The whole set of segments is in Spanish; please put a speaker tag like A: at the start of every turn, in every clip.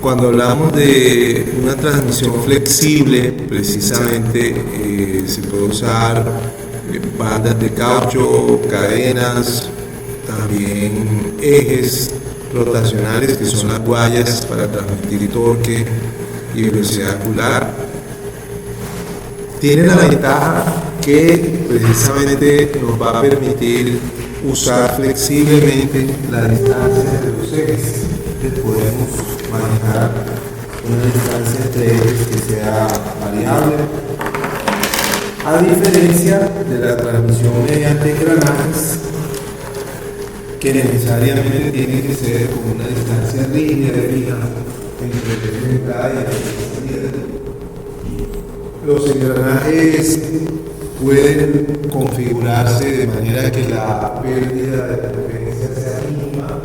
A: Cuando hablamos de una transmisión flexible, precisamente se puede usar bandas de caucho, cadenas, también ejes rotacionales que son las guayas para transmitir torque y velocidad angular. Tiene la ventaja que precisamente nos va a permitir usar flexiblemente la distancia entre los ejes. Podemos manejar una distancia entre ejes que sea variable, a diferencia de la transmisión mediante engranajes, que necesariamente tiene que ser con una distancia rígida fija entre el eje de entrada y el eje de salida. Los engranajes pueden configurarse de manera que la pérdida de potencia sea mínima,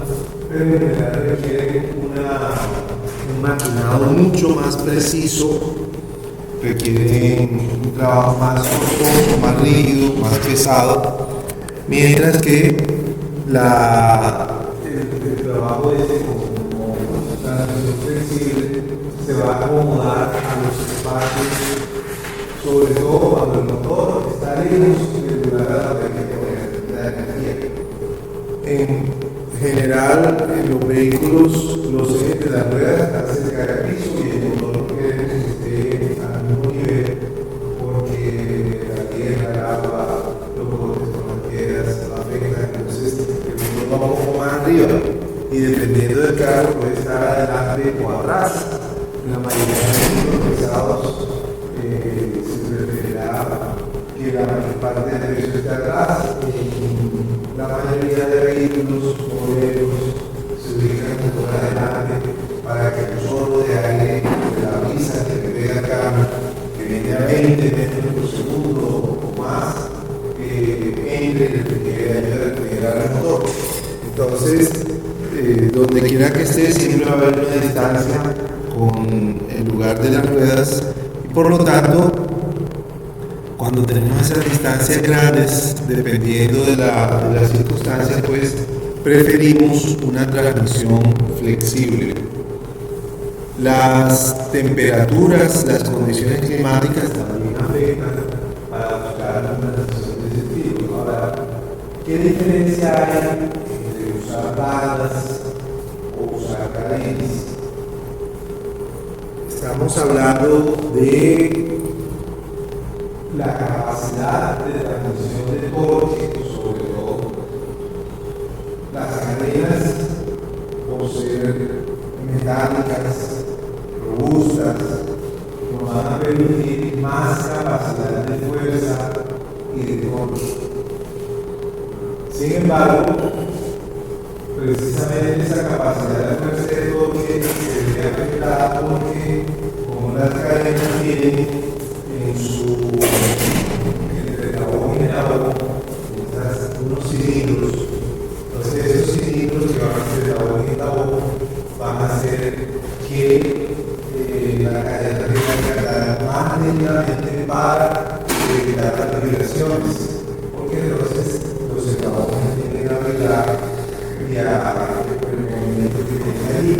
A: pero en general requiere un maquinado mucho más preciso, requieren un trabajo más costoso, más rígido, más pesado, mientras que el trabajo como transmisión flexible se va a acomodar a los espacios, sobre todo cuando el motor está lejos del lugar a donde hay que poner la energía. En general, en los vehículos, los ejes de las ruedas están cerca del piso y el motor queremos que esté al mismo nivel, porque la tierra, el agua, los golpes con las piedras afectan. Entonces, el motor va un poco más arriba y dependiendo del carro puede estar adelante o atrás. La mayoría de los vehículos pesados se preferirá que la mayor parte del peso esté atrás. La mayoría de vehículos modernos se ubican por adelante para que el chorro de aire de la brisa que le pega al carro, que viene a 20 metros por segundo o más, entre y que ayude a refrigerar el motor. Entonces, donde quiera que esté, siempre va a haber una distancia con el lugar de las ruedas y por lo tanto, cuando tenemos esas distancias grandes, dependiendo de las circunstancias, pues preferimos una transmisión flexible. Las temperaturas, las condiciones climáticas también afectan para buscar una transmisión de ese tipo. Ahora, ¿qué diferencia hay entre usar bandas o usar cadenas? Estamos hablando de la capacidad de transmisión de torque, sobre todo. Las cadenas, por ser metálicas, robustas, nos van a permitir más capacidad de fuerza y de torque. Sin embargo, precisamente esa capacidad de fuerza y de torque se ve afectada porque, como las cadenas tienen entre el eslabón y el eslabón, unos cilindros. Entonces, esos cilindros que van entre el eslabón y el eslabón van a hacer que la cadena tenga que andar más lentamente para evitar las vibraciones, porque entonces los eslabones tienden a vibrar y a el movimiento que tienen allí.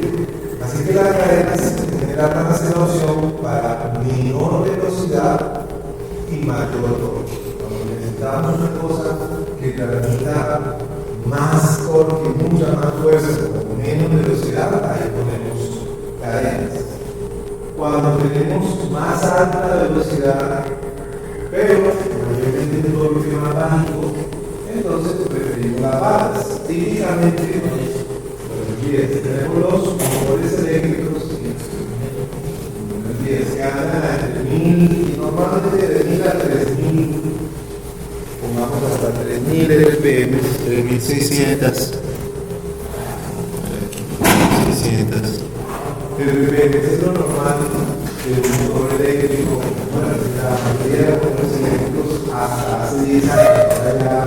A: Así que las cadenas en general van a ser la opción para menor velocidad y mayor torque. Cuando necesitamos una cosa que transmita más torque, mucha más fuerza, con menos velocidad, ahí ponemos cadenas. Cuando tenemos más alta velocidad, pero mayormente un torque más bajo, entonces preferimos las balas. Típicamente, tenemos los motores eléctricos que andan entre 1000 y normalmente de 1000 a 3000, pongamos hasta 3000 RPM, 3600 RPM, es lo normal de un motor eléctrico. Bueno, la mayoría de los motores eléctricos hasta hace 10 años, ahora ya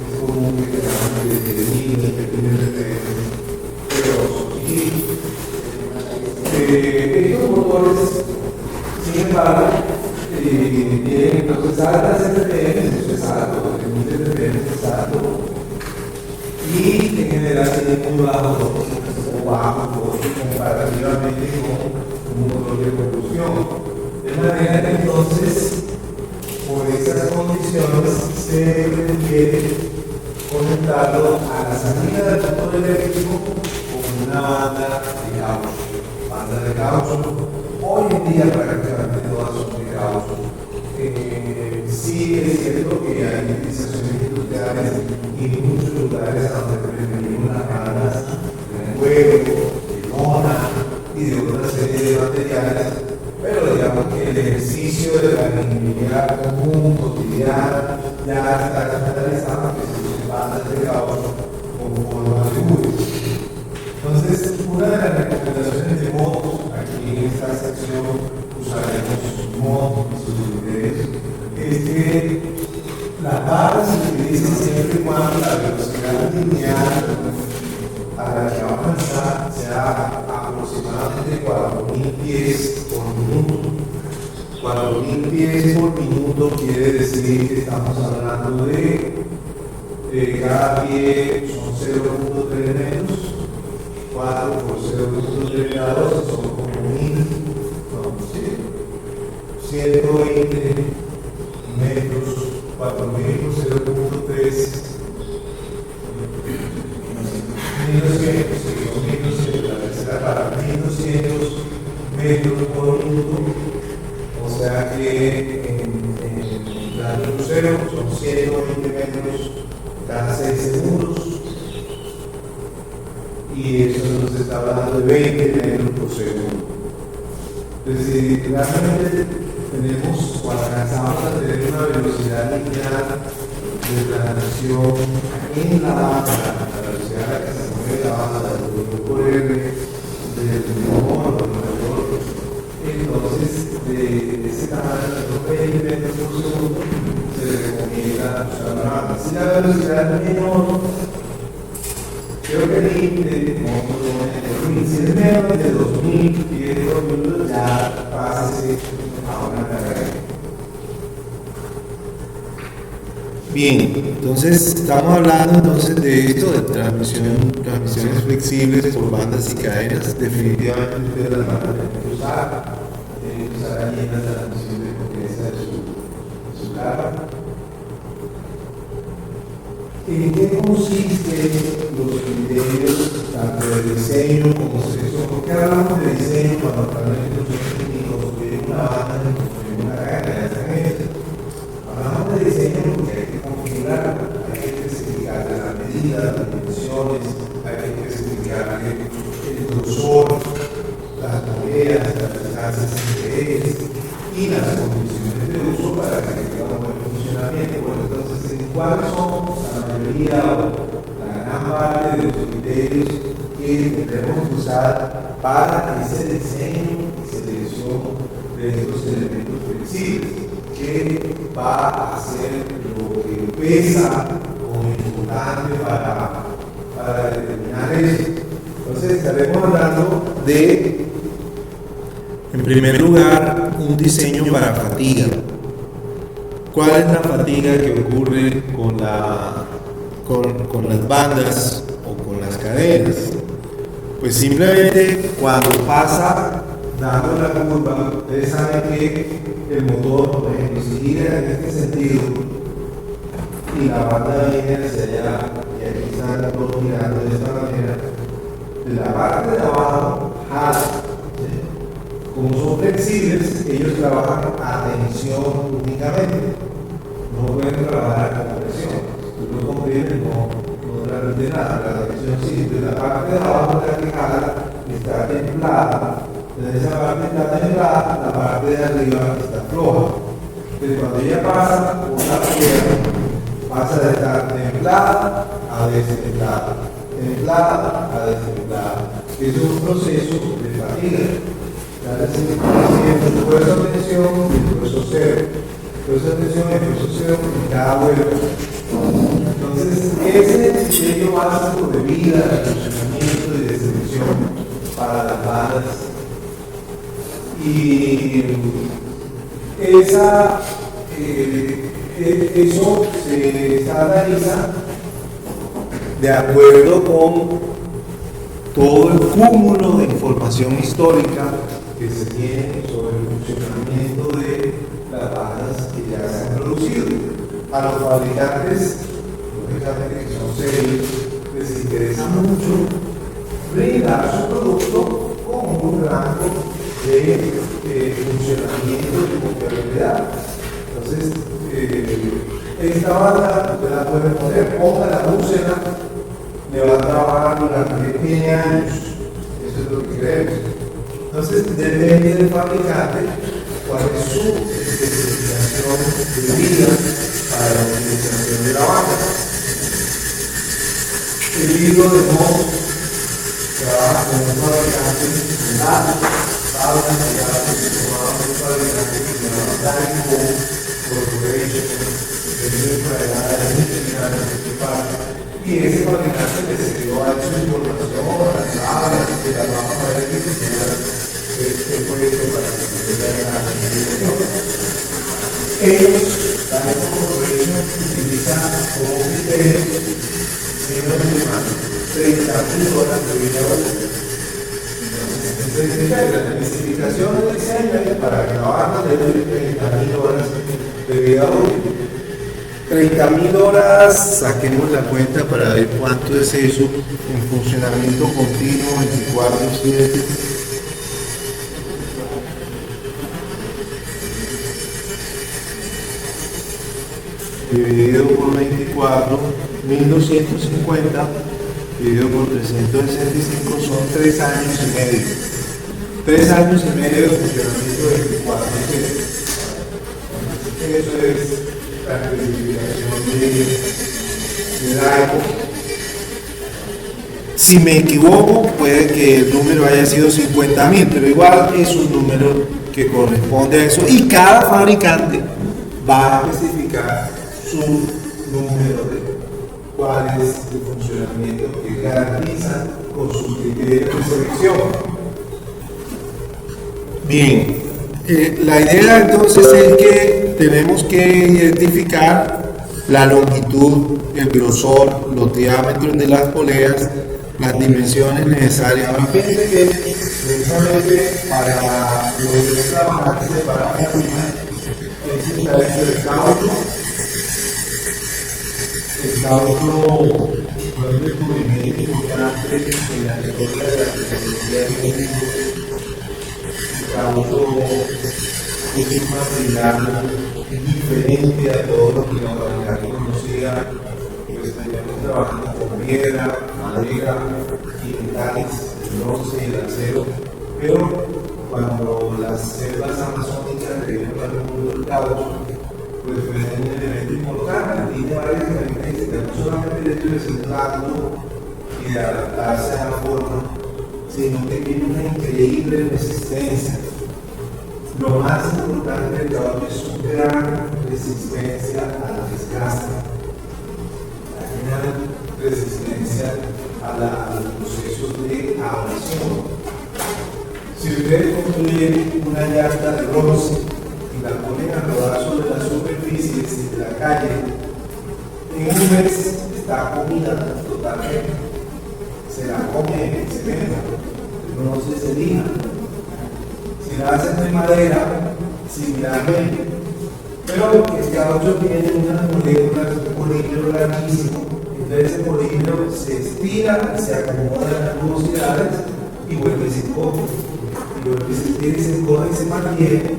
A: es común que tengamos de 1000 RPM. Estos motores, sin embargo, entonces altas RPM, eso es alto, 3000 RPM es alto, y en general tiene muy bajos o bajos comparativamente con un motor de combustión. De manera que entonces, por esas condiciones, se requiere conectarlo a la salida del motor eléctrico con una banda de caucho. Bandas de caucho, hoy en día prácticamente todas son de caucho. Sí es cierto que hay utilizaciones industriales y en muchos lugares donde preferimos las bandas de huevo, de lona y de otra serie de materiales, pero digamos que el ejercicio de la ingeniería común, cotidiana, ya está estandarizado que se usen bandas de caucho como forma de seguro. Entonces, una de las recomendaciones de motos, aquí en esta sección usaremos motos y sus criterios, es que las barras se utilizan siempre y cuando la velocidad lineal a la que va a avanzar sea aproximadamente 4.000 pies por minuto. 4.000 pies por minuto quiere decir que estamos hablando de cada pie son 0.3 metros, 4 por 0.3 grados son como 120 metros, 4.000 por 0.3, 1.200, la tercera para 1.200 metros por minuto, o sea que en radio crucero son 120 metros cada 6 segundos, y eso nos está hablando de 20 metros por segundo. Es decir, realmente tenemos, cuando alcanzamos a tener una velocidad lineal de transición en la banda, la velocidad a la que se mueve la banda del grupo R, del mono, del motor, entonces de ese tamaño, de 20 metros por segundo, se recomienda usar la banda. Si la velocidad es menor, creo que el límite de si es menos de 2.000 pies por minuto, ya pase a una carrera. Bien, entonces estamos hablando entonces de esto, de transmisiones flexibles por bandas y cadenas. Definitivamente ustedes las van a tener que usar allí en la transmisión de potencia de su carro. ¿En qué consiste los criterios tanto de diseño como sexo? ¿Por qué hablamos de diseño cuando hablamos de construir una banda, de construir una cadena? Hablamos de diseño porque hay que configurarlo, hay que especificar las medidas, las dimensiones, hay que especificar el grosor, las moledas, las distancias entre ellas y las condiciones de uso para que tenga un buen funcionamiento. Bueno, entonces, ¿cuáles son la mayoría o la gran parte de los criterios que debemos usar para ese diseño y selección de estos elementos flexibles? Que va a ser lo que pesa como importante para determinar eso. Entonces, estaremos hablando de, en primer lugar, un diseño para fatiga. ¿Cuál es la fatiga que ocurre con las bandas o con las cadenas? Pues simplemente cuando pasa dando la curva, ustedes saben que el motor, por ejemplo, si gira en este sentido y la banda viene hacia allá, y aquí están los dos girando de esta manera, la parte de abajo jala. ¿Sí? Como son flexibles, ellos trabajan a tensión únicamente, no pueden trabajar a compresión. Si tú lo comprimes, no transmite nada. La tensión sí, la parte de abajo de la que jala está templada. Entonces esa parte está templada, la parte de arriba está floja. Entonces cuando ella pasa por la pierna, pasa de estar templada a destemplada, templada a destemplada. Es un proceso de fatiga. Es decir, el esfuerzo de tensión y el esfuerzo cero. Esfuerzo de tensión y el esfuerzo cero en cada vuelta. Entonces, ese es el criterio básico de vida, de funcionamiento y de selección para las bandas. Y eso se estandariza de acuerdo con todo el cúmulo de información histórica que se tiene sobre el funcionamiento de las bandas que ya se han producido. A los fabricantes, lógicamente que son serios, les interesa mucho brindar su producto con un rango de funcionamiento y confiabilidad. Entonces, esta banda usted la puede poner, póngala, úsela, le va a trabajar durante 10 años. Eso es lo que queremos. Entonces, depende del fabricante cuál es su especificación de vida para la utilización de la banda. El libro de Moss trabaja con un fabricante de datos, tablas de datos que tomaban un fabricante que se llama Dyco Corporation, que vive por allá de Michigan, y ese fabricante que se dio a su información, las tablas, que las vamos a ver que se el proyecto para que se vea la investigación. Ellos, la Dyco Corporation, utilizan como criterio menos de 30.000 horas de vida útil. Entonces, la especificación del diseño para que la banda debe 30.000 horas de vida útil. 30.000 horas, saquemos la cuenta para ver cuánto es eso en funcionamiento continuo 24/7. Dividido por 24, 1250 dividido por 365 son 3 años y medio. 3 años y medio de funcionamiento 24/7. Eso es la especificación de Dyco. Si me equivoco, puede que el número haya sido 50.000, pero igual es un número que corresponde a eso y cada fabricante va a especificar su número de cuáles de funcionamiento que garantizan con sus criterios de selección. Bien, la idea entonces es que tenemos que identificar la longitud, el grosor, los diámetros de las poleas, las dimensiones necesarias. Ahora fíjense que precisamente para lo que es trabajar que se para es el caucho. El caucho fue un descubrimiento importante en la historia de la tecnología de México. El caucho es un material diferente a todo lo que la humanidad conocía. Pues veníamos trabajando con piedra, madera y metales, el bronce y el acero, pero cuando las selvas amazónicas llegaron al mundo del caucho, pues fue un elemento importante. Tiene varias características, no solamente el hecho de sentarlo y de adaptarse a la forma, sino que tiene una increíble resistencia. Lo más importante del caucho es su gran resistencia a la desgaste, la gran resistencia a los procesos de abrasión. Si ustedes construyen una llanta de bronce y la ponen a rodar sobre las superficies de la calle, en un mes está comida totalmente. Se la come el cemento, no se sedima. Si la hacen de madera, similarmente. Pero el caucho tiene unas moléculas, un polímero larguísimo. Entonces ese polímero se estira, se acomoda en las nubosidades y vuelve y se coge. Y vuelve y se estira y se coge y se mantiene.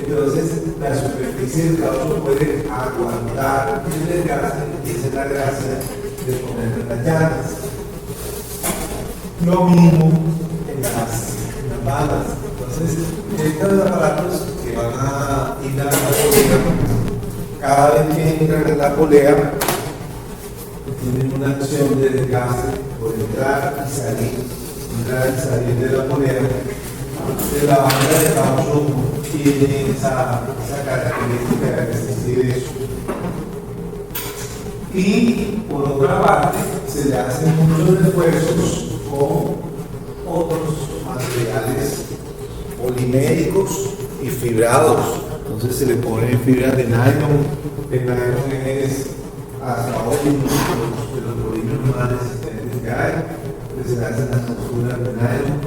A: Entonces la superficie del caucho puede aguantar el desgaste y esa es la gracia de ponerle las llantas. Lo mismo en las balas. Entonces, estos aparatos que van a ir a la polea, cada vez que entran en la polea, tienen una acción de desgaste por entrar y salir de la polea. De la banda de caucho tiene esa característica de resistir eso. Y por otra parte, se le hacen muchos esfuerzos con otros materiales poliméricos y fibrados. Entonces se le pone fibras de nylon. El nylon es hasta hoy de los polímeros más resistentes que hay, que se hacen las costuras de nylon.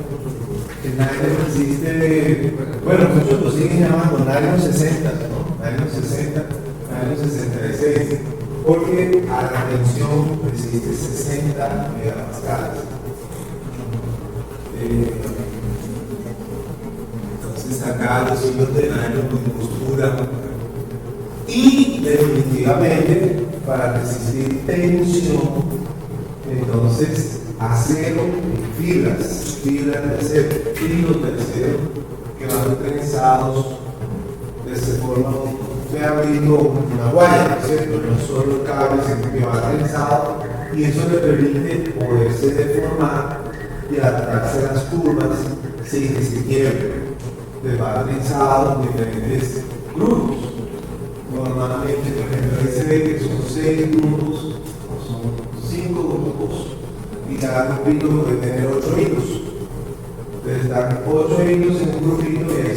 A: El nylon existe, bueno, muchos lo siguen llamando nylon 60, ¿no? Nylon 60, nylon 66, porque a la tensión resiste 60 megapascales. Entonces acá los hilos de nylon con costura y definitivamente para resistir tensión, entonces acero y fibras de acero, hilos de acero que van trenzados de esa forma, de abriendo una guaya, ¿cierto? No solo el cable, sino que va trenzado y eso le permite poderse deformar y adaptarse a las curvas sin que se quiebre. Le va trenzado en diferentes grupos. Normalmente, por ejemplo, ahí se ve que son 6 grupos o son 5 grupos y cada grupito puede tener 8 hilos. Entonces están 8 hilos en un grupito y hay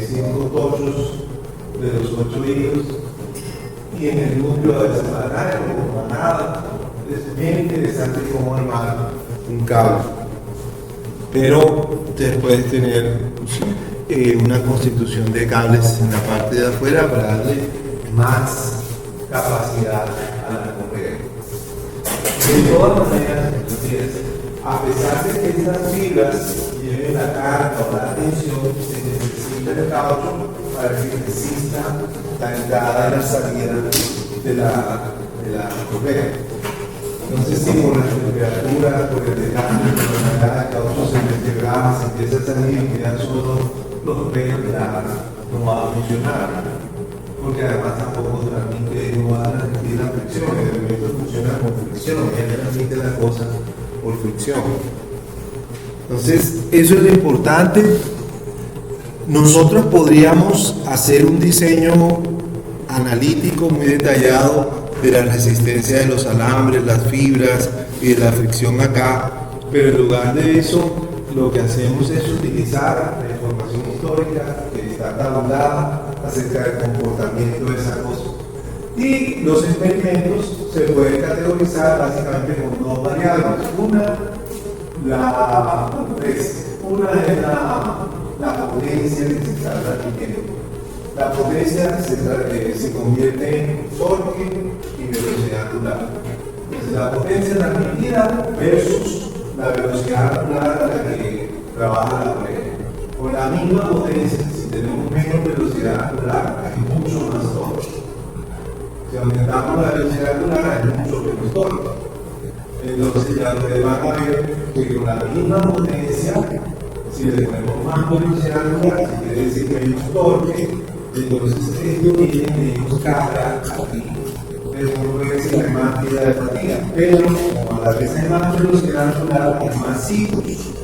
A: 5 tochos de los 8 hilos y en el núcleo de separar como manada. Es bien interesante cómo armar un cable. Pero ustedes pueden tener una constitución de cables en la parte de afuera para darle más capacidad a la correa. De todas maneras, entonces, a pesar de que estas fibras lleven la carga o la tensión, se necesita el caucho para que resista la entrada y la salida de la correa. Entonces, si por la temperatura, por el desgaste, por la entrada de caucho se vertebra, se empieza a salir y quedan solo los pelos, no va a funcionar, porque además tampoco transmite, no va a transmitir la fricción, el elemento funciona con fricción, ya transmite la cosa por fricción. Entonces, eso es lo importante. Nosotros podríamos hacer un diseño analítico muy detallado de la resistencia de los alambres, las fibras y de la fricción acá, pero en lugar de eso, lo que hacemos es utilizar la información histórica que está tabulada acerca del comportamiento de esa cosa. Y los experimentos se pueden categorizar básicamente con 2 variables. Una es la potencia que se está transmitiendo. La potencia se convierte en torque y velocidad angular. Entonces, la potencia transmitida versus la velocidad angular a la que trabaja la correa. Con la misma potencia, si tenemos menos velocidad angular, hay mucho más torque. Si aumentamos la velocidad angular, hay mucho menos torque. Entonces, ya ustedes van a ver que con la misma potencia, si le ponemos más velocidad angular, quiere decir que hay un torque, entonces esto tiene menos carga aquí. Pero no puede ser más vida de fatiga, pero como a la vez hay más velocidad angular, hay más ciclos.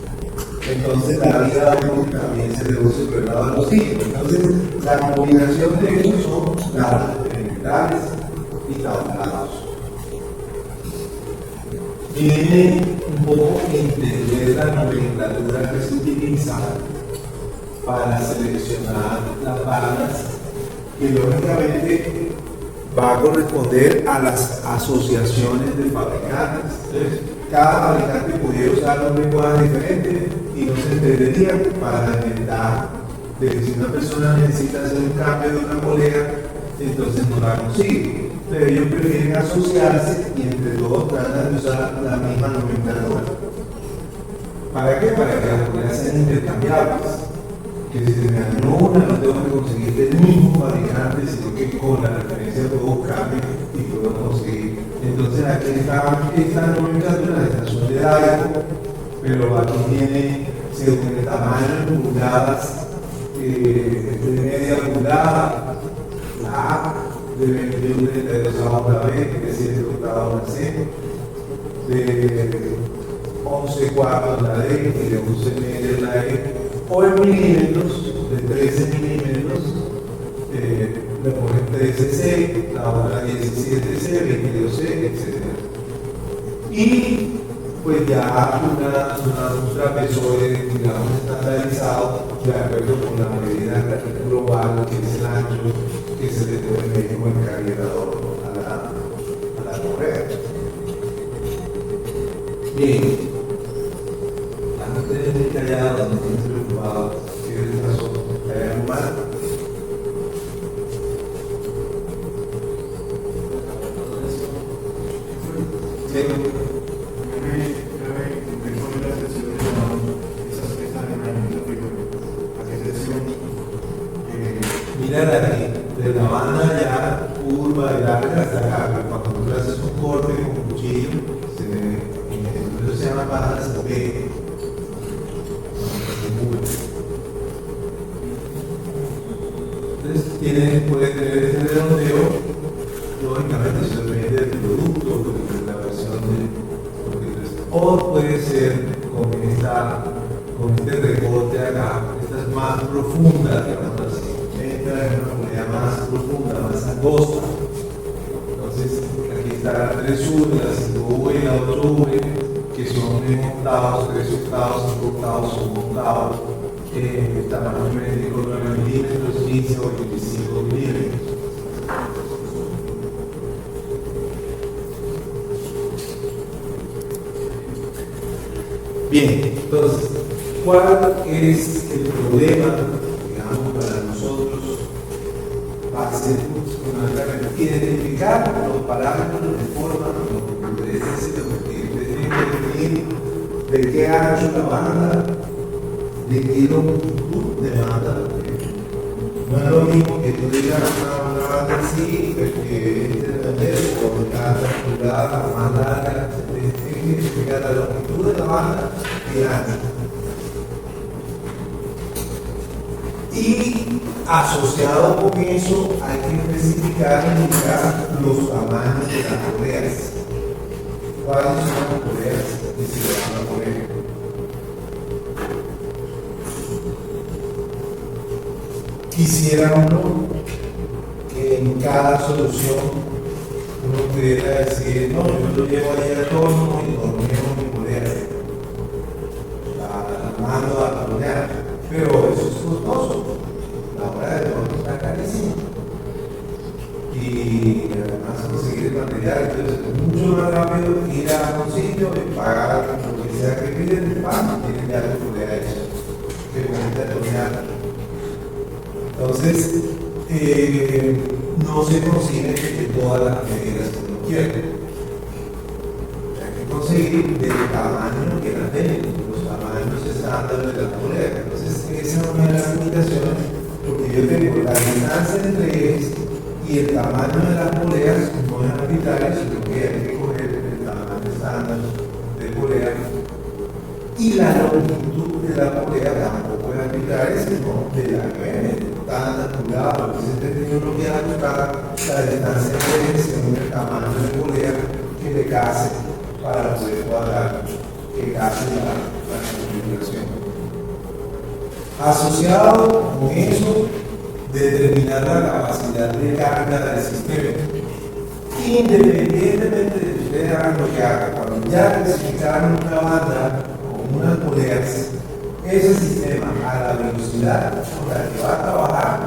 A: Entonces la vida también se reduce por el lado de los ciclos. Entonces la combinación de ellos son las elementales y tabulados. Viene un poco entender la nomenclatura que se utiliza para seleccionar las bandas que lógicamente va a corresponder a las asociaciones de fabricantes. Entonces, cada fabricante pudiera usar un lenguaje diferente y no se entendería para la ventaja de que si una persona necesita hacer un cambio de una polea, entonces no la consigue. Pero ellos prefieren asociarse y entre todos tratan de usar la misma nomenclatura. ¿Para qué? Para que las poleas sean intercambiables. Que si se me dañó una, no tengo que conseguir del mismo fabricante, sino que con la referencia puedo buscarme y puedo conseguir. Entonces aquí está esta nomenclatura, la estación de Daico, pero aquí viene según el tamaño en pulgadas, de media pulgada, la A, de 21,32 la B, de 7 octavos la C, de 11 cuartos la D y de 11 medios la E. O en milímetros, de 13 milímetros, le ponen 13C, la otra 17C, 22C, etc. Y pues ya un trapezoide, digamos, estandarizado de acuerdo con la medida global, que es el ancho que se le puede medir con el calibrador a la correa. Bien, antes de estar callado, no estoy preocupado, ¿qué les pasó? ¿Hay algo mal? Mira aquí, de la banda ya curva y larga hasta acá, cuando tú haces un corte con un cuchillo, eso se llama bajas de pegue. Entonces puede tener este redondeo, lógicamente se depende del producto, de la versión o puede ser con este recorte acá, esta es más profunda, digamos así. Esta es una moneda más profunda, más angosta. Entonces, aquí están 3 V, la 5V y la 8V, que son en octavos, 3 octavos, 5 octavos, 1 octavo, tamaño médico 9 milímetros, 15 o 25 milímetros. Bien, entonces, ¿cuál es el problema, digamos, para nosotros? Va a ser identificar los parámetros de forma, lo que tienen que definir de qué ancho la banda, de qué longitud de banda. No es lo mismo que tú digas una banda así, que por cada pulgada más larga, tienes que identificar la longitud de la banda y la ancho. Y asociado con eso hay que especificar y indicar los tamaños de las poleas. ¿Cuáles son las poleas que se le van a poner? Quisiera uno que en cada solución uno pudiera decir, no, yo lo llevo ahí al torno y dormimos mi polea. La mando a polear, pero eso es costoso. La hora de torno está carísima. Y además conseguir el material, entonces es mucho más rápido ir a un sitio y pagar lo que sea que piden, tienen ya la polea hecha, que comienza a tornear. Entonces, no se consigue de todas las medidas que uno quiere. Hay que conseguir del tamaño que la tienen, los tamaños estándar de la polea. Entonces, esa es una de las limitaciones, porque yo tengo la distancia entre ellas y el tamaño de las poleas no es arbitrario, sino que hay que coger el tamaño estándar de polea. Y la longitud de la polea tampoco es arbitraria, sino de la que viene. Tan calculado, entonces tengo que ajustar la distancia según el tamaño de polea que le case para poder cuadrar que case la configuración. Asociado con eso, determinar la capacidad de carga del sistema. Independientemente de que ustedes hagan lo que hagan, cuando ya clasificaron una banda con unas poleas, ese sistema a la velocidad con la que va a trabajar,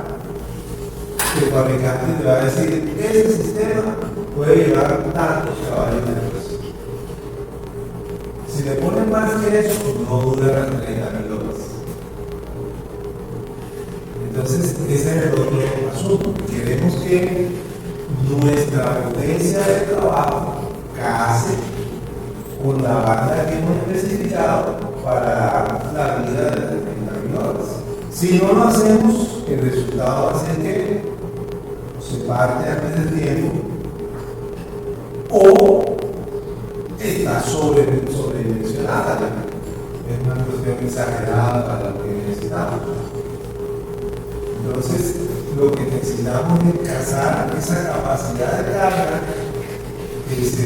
A: el fabricante te va a decir que ese sistema puede llevar tantos caballos de fuerza. Si le ponen más que eso, no dura 30.000 horas. Entonces, ese es el otro asunto. Queremos que nuestra potencia de trabajo case con la banda que hemos especificado para la vida de las 30.000 horas. Si no lo hacemos, el resultado va a ser que se parte antes del tiempo o está sobredimensionada. Es una cuestión exagerada para lo que necesitamos. Entonces, lo que necesitamos es cazar esa capacidad de carga que se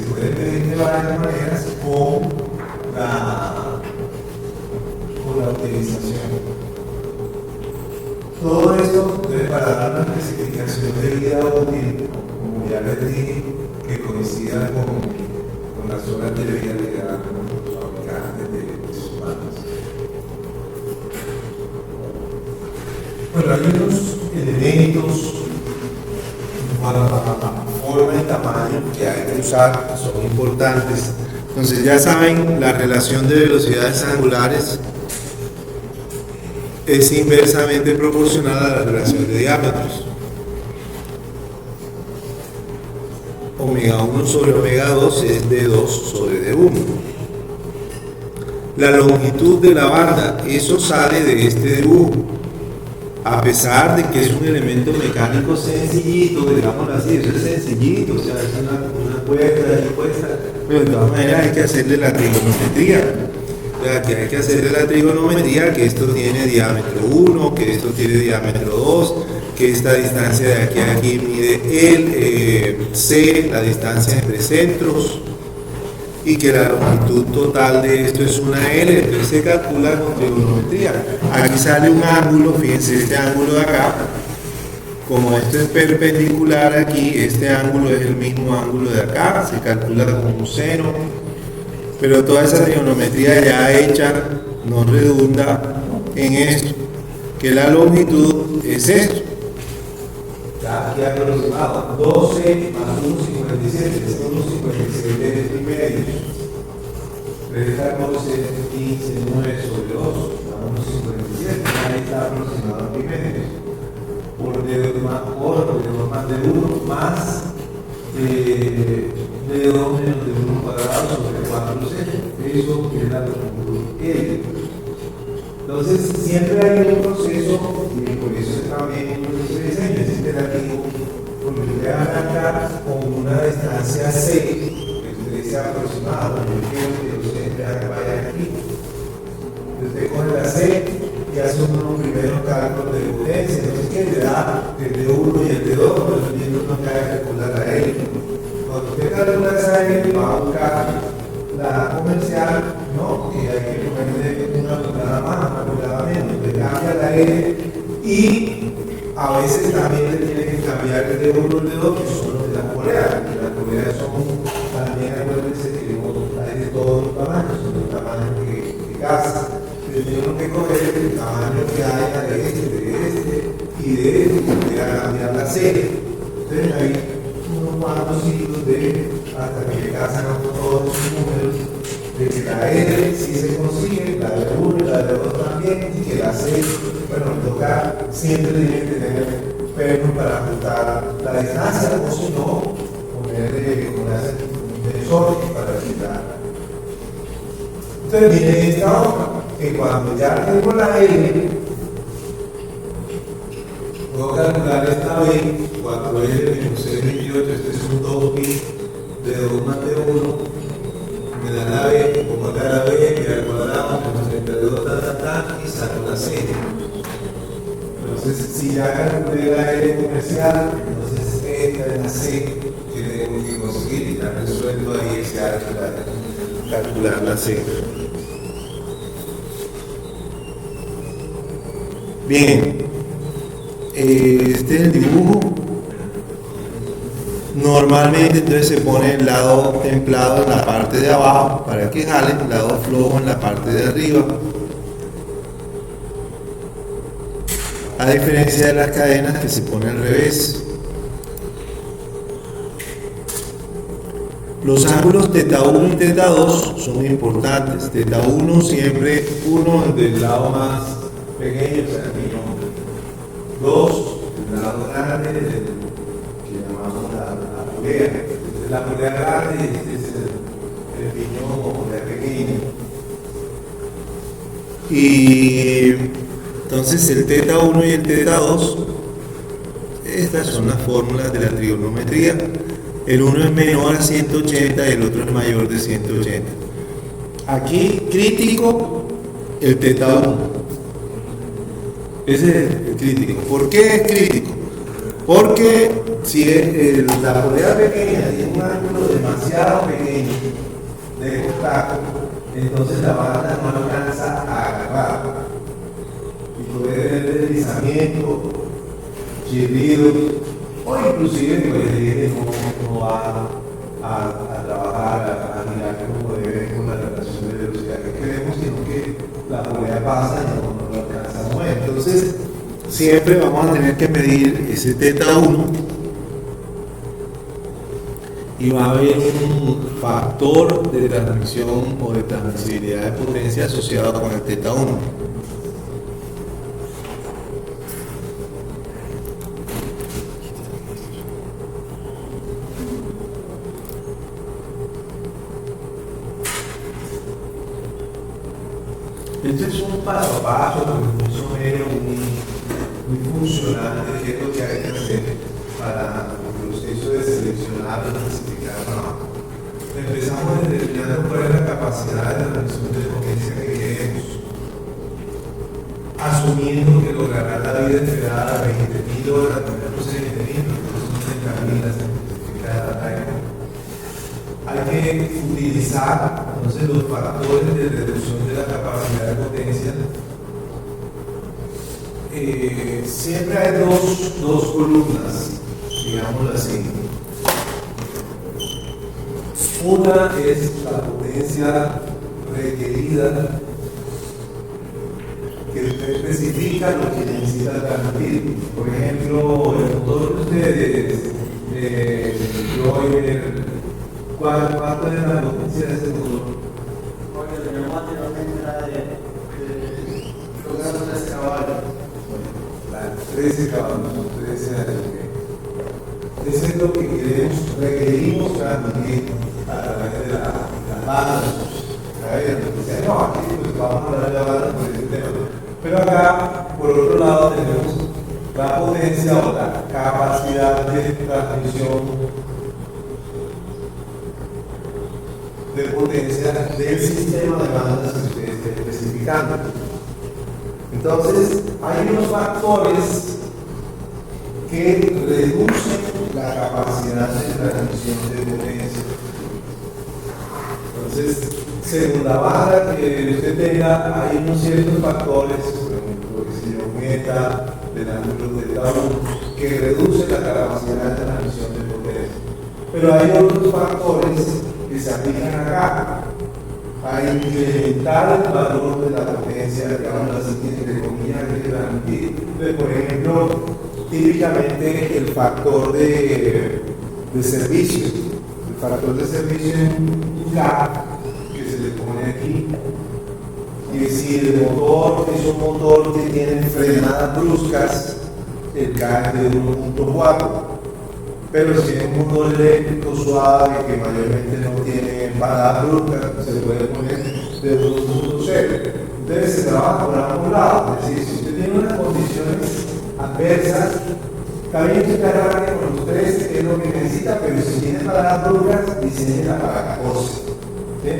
A: puede medir de varias maneras con la utilización. Todo esto para dar una especificación de vida útil, como ya les dije, que coincida con las horas de vida que dan los fabricantes de sus manos. Bueno, hay unos elementos para la forma y tamaño que hay que usar, son importantes
B: Entonces ya saben, la relación de velocidades angulares es inversamente proporcional a la relación de diámetros. Omega 1 sobre omega 2 es D2 sobre D1. La longitud de la banda, eso sale de este dibujo. A pesar de que es un elemento mecánico sencillito, digámoslo así, eso es sencillito, o sea, es una puerta y puesta, pero de todas maneras hay que hacerle la trigonometría. O sea, que hay que hacerle la trigonometría, que esto tiene diámetro 1, que esto tiene diámetro 2, que esta distancia de aquí a aquí mide el C, la distancia entre centros, y que la longitud total de esto es una L, entonces se calcula con trigonometría. Aquí sale un ángulo, fíjense este ángulo de acá, como esto es perpendicular aquí, este ángulo es el mismo ángulo de acá, se calcula como un seno, pero toda esa trigonometría ya hecha nos redunda en esto, que la longitud es esto.
A: Ya aquí aproximado, 12 más 1,57, es 1,57 y medio. 3, 14, 15, 9 sobre 2, da 1,57, ahí está aproximado y medio. Por D2 más D1 más D2 menos D1 cuadrado sobre 4C, eso es la longitud L. Entonces, siempre hay un proceso, y por eso también un proceso de diseño, es interactivo, porque usted va a arrancar con una distancia C, que usted dice aproximado, yo quiero que usted vaya aquí. Usted coge la C y hace unos primeros cálculos de potencia, entonces que le da el D1 y el D2, pero el no cae a calcular la L. Cuando usted calcula esa L, va a buscar la comercial, ¿no? Que hay que ponerle una pulgada más, una pulgada menos, le cambia la L y a veces también le tiene que cambiar el D1 y el D2, que son los de las poleas, que las poleas son también, acuérdense que hay de todos los tamaños, son los tamaños que casa. Tenemos que coger el tamaño que haya de este y de este, y voy a cambiar la serie. Entonces hay unos cuantos ciclos hasta que casan todos los números, de que la L sí se consigue, la de 1 y la de 2 también, y que la C, bueno, toca siempre tiene que tener pernos para ajustar la distancia, o si no, ponerle un tensor para quitar. Entonces viene esta otra, que cuando ya tengo la L, puedo calcular esta B, 4L menos C28, este es un 2pi de 2 más de 1, me da la B, pongo acá la B, y al cuadrado, menos 32, y saco la C. Entonces, si ya calculé la L comercial, entonces esta es la C que tengo que conseguir, y ya resuelto ahí ese álgebra, calcular la C.
B: Bien, este es el dibujo. Normalmente entonces se pone el lado templado en la parte de abajo para que jale, el lado flojo en la parte de arriba. A diferencia de las cadenas que se ponen al revés. Los ángulos θ1 y θ2 son importantes. θ1 siempre uno
A: del lado más pequeño, o sea, el piñón 2, el lado grande, que llamamos la polea. La polea grande es el piñón o polea pequeña.
B: Y entonces el θ1 y el θ2, estas son las fórmulas de la trigonometría. El uno es menor a 180 y el otro es mayor de 180. Aquí crítico el θ1. Ese es el crítico. ¿Por qué es crítico? Porque si
A: la polea pequeña tiene un ángulo demasiado pequeño de contacto, entonces la banda no alcanza a agarrar y puede tener deslizamiento, chirridos, o inclusive pues, el eje no va a trabajar, a mirar como debe con la relación de velocidad que queremos, sino que la polea pasa y no lo alcanza a mover. Entonces,
B: siempre vamos a tener que medir ese θ1 y va a haber un factor de transmisión o de transmisibilidad de potencia asociado con el teta 1. Este es un paso a paso, más o menos muy funcional de qué es lo que hay que hacer para el proceso de seleccionar y clasificar una banda. Empezamos determinando cuál es la capacidad de transmisión de potencia que queremos, asumiendo que logrará la vida esperada de 20.000 horas, por ejemplo 20.000, entonces 30.000 la certificada time. Hay que utilizar entonces los factores de reducción de la capacidad de potencia. Siempre hay dos columnas, digámoslo así. Una es la potencia requerida, que usted especifica lo que necesita transmitir. Por ejemplo, el motor de ustedes, ¿cuánto es la potencia de ese motor?
C: Porque tenemos anteriormente la de 13 caballos.
A: 13 caballos, 13 años. Eso es lo que requerimos transmitir a través de las bandas. No, aquí pues vamos a hablar de la banda por ese tema. Pero acá, por otro lado, tenemos la potencia o la capacidad de transmisión de potencia del sistema de bandas que usted esté especificando. Entonces, hay unos factores que reducen la capacidad de transmisión de potencia. Entonces, según la banda que usted tenga, hay unos ciertos factores, por ejemplo, que se llama meta, del ángulo de tabú, que reduce la capacidad de transmisión de potencia. Pero hay otros factores que se aplican acá a incrementar el valor de la potencia, digamos así, entre comillas, que transmitir. Entonces, por ejemplo, típicamente el factor de servicio. El factor de servicio es un K que se le pone aquí. Y decir, el motor es un motor que tiene frenadas bruscas, el K es de 1.4. Pero si es un motor eléctrico suave que mayormente no tiene paradas bruscas, se le puede poner de 2.0. Entonces se trabaja por ambos lados. Es decir, si usted tiene unas condiciones adversas, también usted arranque con los 3, que es lo que necesita, pero si tiene paradas bruscas, diseñela para 14. ¿Sí?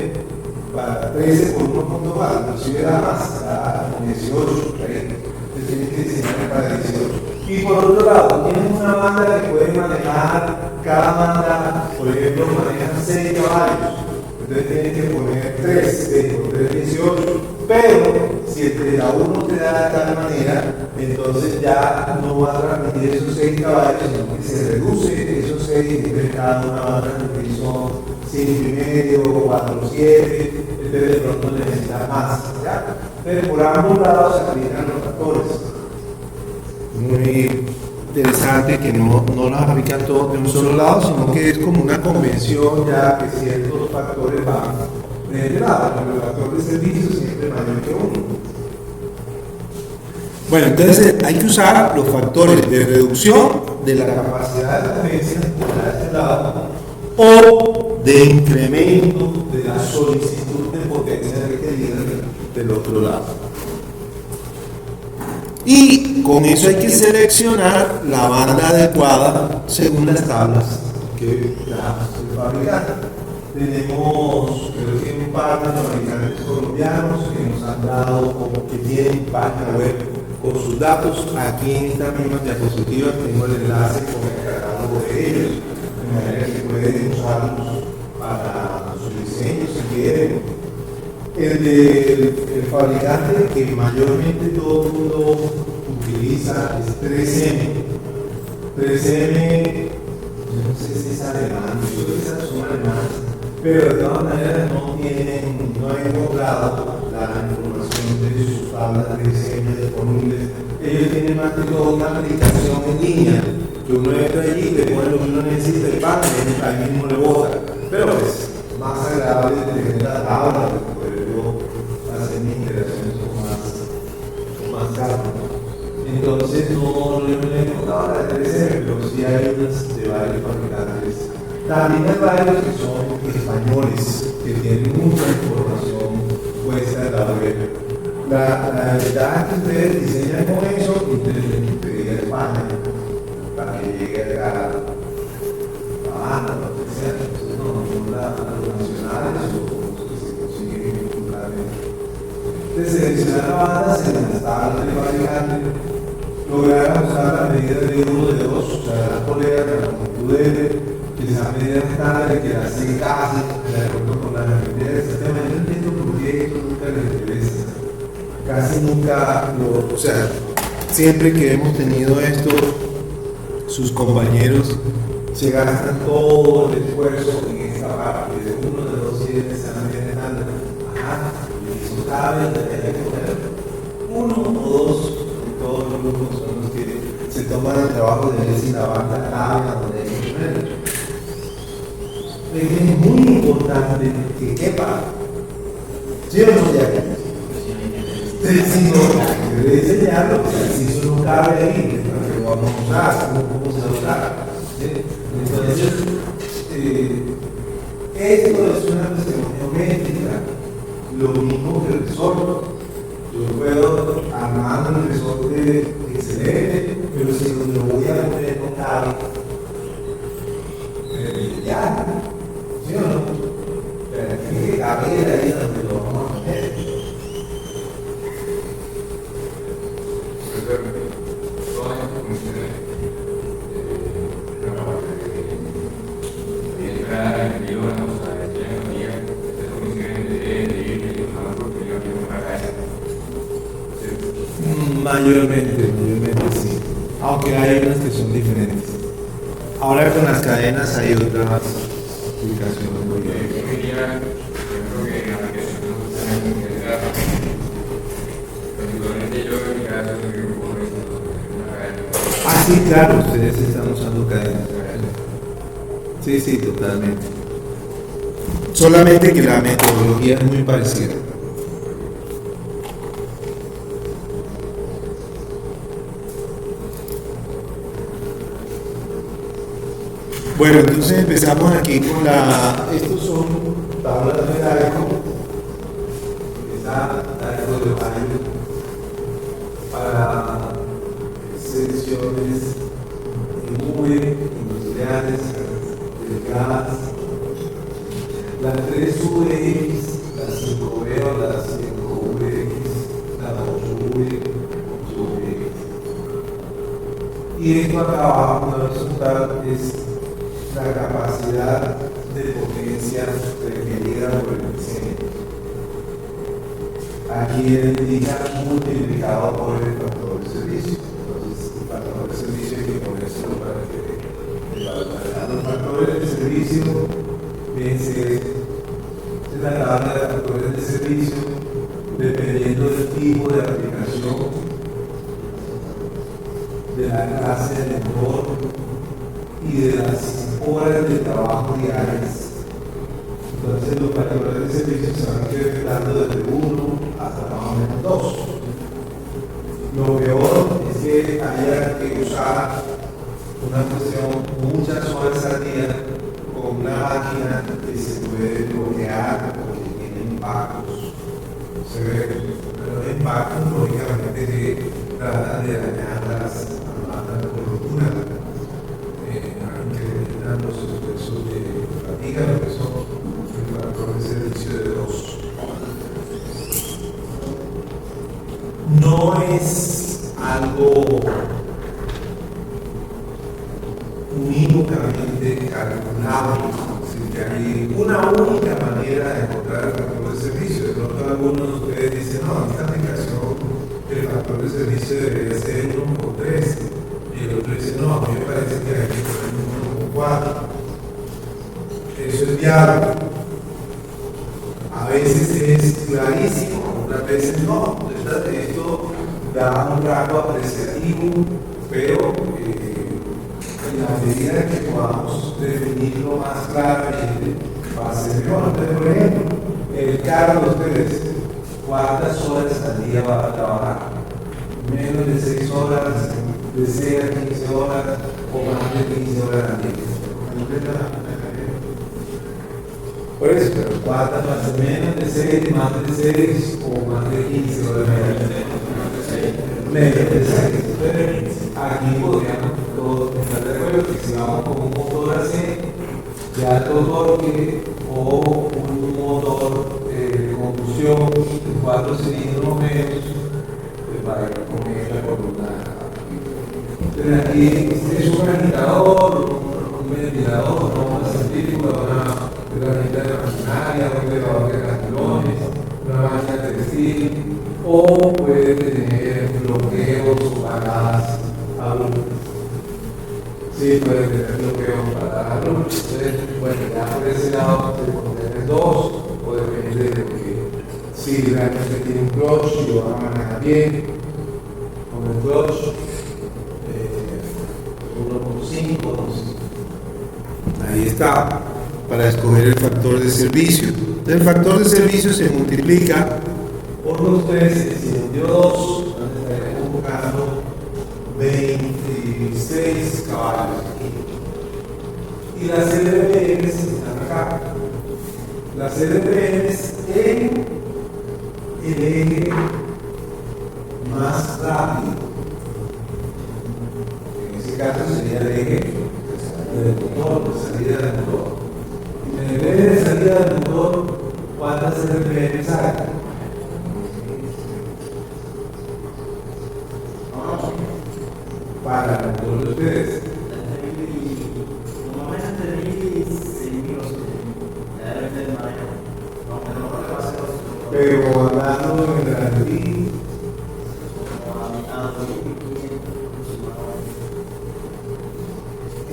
A: Para 13 por 1.4, inclusive da más, da 18, 30. Usted tiene que diseñar para 18. Y por otro lado, tienes una banda que puede manejar, cada banda, por ejemplo, maneja 6 caballos. Entonces tienes que poner 3 por 3, 18. Pero si el teta 1 te da de tal manera, entonces ya no va a transmitir esos 6 caballos, sino que se reduce esos 6, entonces cada una va a transmitir son 5,5, 4, 7, entonces de pronto necesita más. ¿Ya? Entonces por ambos lados se aplican los factores. Muy interesante que no los aplican todos de un solo lado, sino que es como una convención ya que ciertos factores van de este lado, pero el factor de servicio siempre es mayor que uno. Bueno, entonces hay que usar los factores de reducción de la capacidad de potencia por este lado o de incremento de la solicitud de potencia requerida del otro lado. Y con eso hay que seleccionar la banda adecuada según las tablas que da el fabricante. Tenemos, creo que un par de fabricantes colombianos que nos han dado como que tienen página web con sus datos. Aquí en esta misma diapositiva tengo el enlace con el catálogo de ellos, de manera que pueden usarlos para su diseño si quieren. El fabricante que mayormente todo el mundo utiliza es 3M. 3M, yo no sé si es alemán, yo creo que esas son alemanas, pero de todas maneras no he encontrado la información de sus tablas 3M disponibles. Ellos tienen más que todo una aplicación en línea
B: que uno entra allí, le pone lo que uno necesita, el pan, y ahí mismo le bota. Pero pues,
A: Más agradable tener la tabla para poder yo hacer mis interacciones con más calma. Entonces no he encontrado la de 3M, pero sí hay unas de varios fabricantes. También hay varios que son españoles, que tienen mucha información puesta en la web. La verdad es que ustedes diseñan con eso y ustedes tienen que pedir a España para que llegue acá la banda, lo que sea. Entonces, no los nacionales o los que se consiguen culturalmente. De seleccionar la banda, se las tablas de fabricante, lograr usar las medidas de 1 de 2, o sea, las poleas, la longitud de que sean medidas estándares, que las se casen de acuerdo con las medidas del sistema. Yo entiendo por qué esto nunca les interesa. Casi nunca
B: o sea, siempre que hemos tenido esto, sus compañeros
A: se gastan todo el esfuerzo en esta parte de 1 de 2 y de esa medidas estándar. Ajá, y eso sabe dónde hay que poner 1 o 2 de todos los grupos son los que se toman el trabajo de ver si la banda cabe donde hay que ponerlo. Es muy importante que quepa. ¿Sí o no, ya? Si no, debe enseñarlo, si eso no cabe ahí, ¿para qué lo vamos a usar? ¿Cómo se va a usar? ¿Sí? Entonces, esto es una cuestión geométrica, lo mismo que el resorte. Yo puedo armar un resorte excelente, pero si donde lo voy a poner no cabe, ya. ¿Sí o no? Pero tiene que caber ahí donde lo vamos a poner.
D: Todas estas funciones, una parte de entrada, de guión, o sea, de tecnología, estas funciones de ir gestionando porque yo tengo una cadena.
B: mayormente sí. Aunque hay unas que son diferentes. Ahora con las cadenas hay otras aplicaciones.
D: Yo quería, yo creo que en la aplicación no se puede generar, particularmente yo en mi caso, en mi grupo, una cadena.
B: Ah, sí, claro, ustedes están usando cadenas. Sí, totalmente. Solamente que la metodología es muy parecida. Bueno, entonces empezamos aquí con estos son
A: Tablas de metálico, está metálico de baño para secciones muy industriales, delgadas. Las 3 VX, las 5V o las 5VX, las 8V, 8VX. Y esto acá abajo, el resultado es la capacidad de potencia requerida por el diseño. Aquí indica multiplicado por el factor de servicio. Entonces, el factor de servicio hay que ponérselo para que los factores de servicio es la tabla de factores de servicio dependiendo del tipo de aplicación, de la clase del motor y de las horas de trabajo diarias. Entonces los factores de servicio se van incrementando desde 1 hasta más o menos 2. Lo peor es que haya que usar una cuestión muchas horas al día con una máquina que se puede bloquear porque tiene impactos severos. Pero los impactos lógicamente que tratan de dañar las columnas, incrementan los excesos de fatiga, lo que son el factor de servicio de 2. No es algo unívocamente calculable, es decir, que hay una única manera de encontrar el factor de servicio. De pronto algunos de ustedes dicen, no, en esta aplicación el factor de servicio debería ser 1/3, y el otro dice, no, a mí me parece que hay que poner 1/4. Eso es viable. A veces es clarísimo, otras veces no. Esto da un rango apreciativo, pero en la medida que podamos definirlo más claramente, va a ser mejor. Entonces, por ejemplo, el carro de ustedes, ¿cuántas horas al día va a trabajar? Menos de 6 horas, de 6 a 15 horas o más de 15 horas al día. Por eso, pero ¿cuántas va a ser? Menos de 6, más de 6 o más de 15 horas al día. Menos de 6. Entonces, aquí podríamos todos estar de acuerdo que si vamos con un motor AC de alto torque o un motor de combustión de 4 cilindros menos, pues para que con la columna. Entonces aquí es un agitador, un ventilador, una centrífuga, una herramienta de maquinaria, un elevador de castilones, una máquina textil, o puede tener bloqueos o paradas abruptas. Sí, puede tener bloqueos o paradas abruptas. Entonces, bueno, ya por ese lado se puede tener 2, o depende de lo que, si realmente tiene un clutch y lo va a manejar bien, con el clutch 1.5, no sé.
B: Ahí está, para escoger el factor de servicio. El factor de servicio se multiplica
A: por los 13, si nos dio 2, estaríamos buscando 26 caballos aquí. Y las LPMs están acá. Las LPMs en el eje más rápido. En ese caso sería el eje del motor, de salida del motor. En el eje de salida del motor, ¿cuántas LPMs hay? Para el motor de ustedes. Pero hablando en la ley,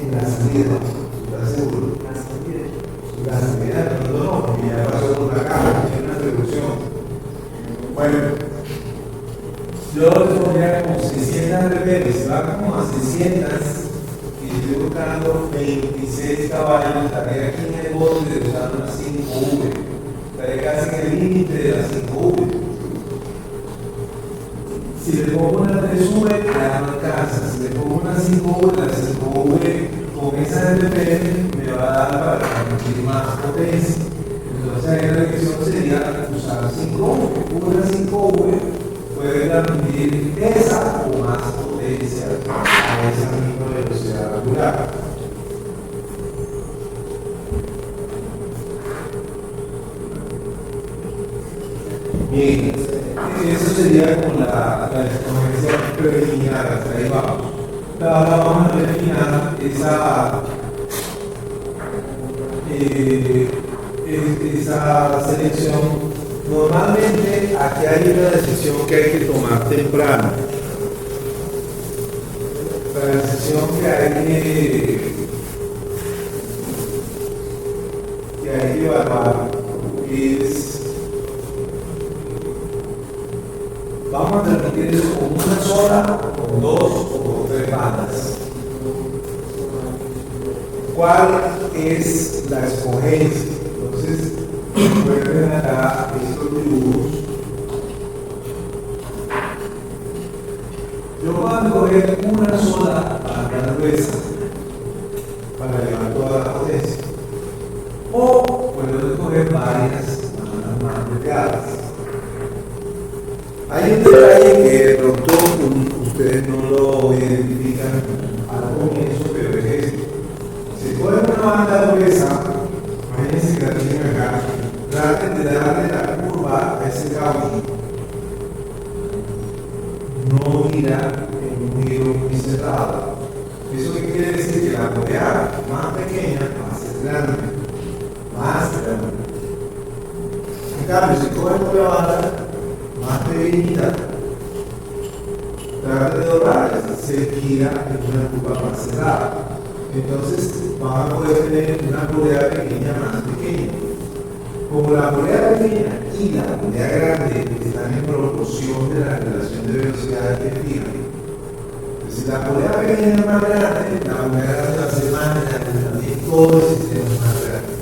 A: en la salida, ¿estás seguro? La salida, no, porque ya pasó por la caja, tiene una reducción. Bueno, yo les pondría como 600 RPM, si va como a 600 y estoy buscando 26 caballos, estaría aquí en el borde de usar una 5V. Estaré casi en el límite de la 5V. Si le pongo una 3V, ya no alcanza. Si le pongo una 5V, la 5V con esa RPM me va a dar para transmitir más potencia. Entonces ahí la elección sería usar 5V. Una 5V puede transmitir esa o más potencia a esa misma velocidad angular. Bien, eso sería como la exponencia preliminar, hasta ahí vamos. Ahora vamos a terminar esa selección. Normalmente aquí hay una decisión que hay que tomar temprano. La decisión que hay que evaluar es: ¿vamos a transmitir eso con una sola, con 2 o con 3 bandas? ¿Cuál es la escogencia? Entonces, recuerden acá estos dibujos. Yo voy a escoger una sola banda gruesa para llevar toda la potencia. O puedo escoger varias bandas más delgadas. Hay un detalle que de pronto ustedes no lo identifican al comienzo, pero es esto. Si cogen una banda gruesa, imagínense que la tienen acá, traten de darle la curva a ese caucho. No gira en un giro muy cerrado. ¿Eso qué quiere decir? Que la polea más pequeña va a ser grande, más grande. En cambio, si cogen una banda más pequeñita, trata de doblar, se gira en una curva más cerrada. Entonces vamos a poder tener una polea pequeña más pequeña. Como la polea pequeña y la polea grande están en proporción de la relación de velocidades que fijan,
B: Si la polea pequeña es más grande, la polea grande va a ser más grande, también todo el sistema es más grande.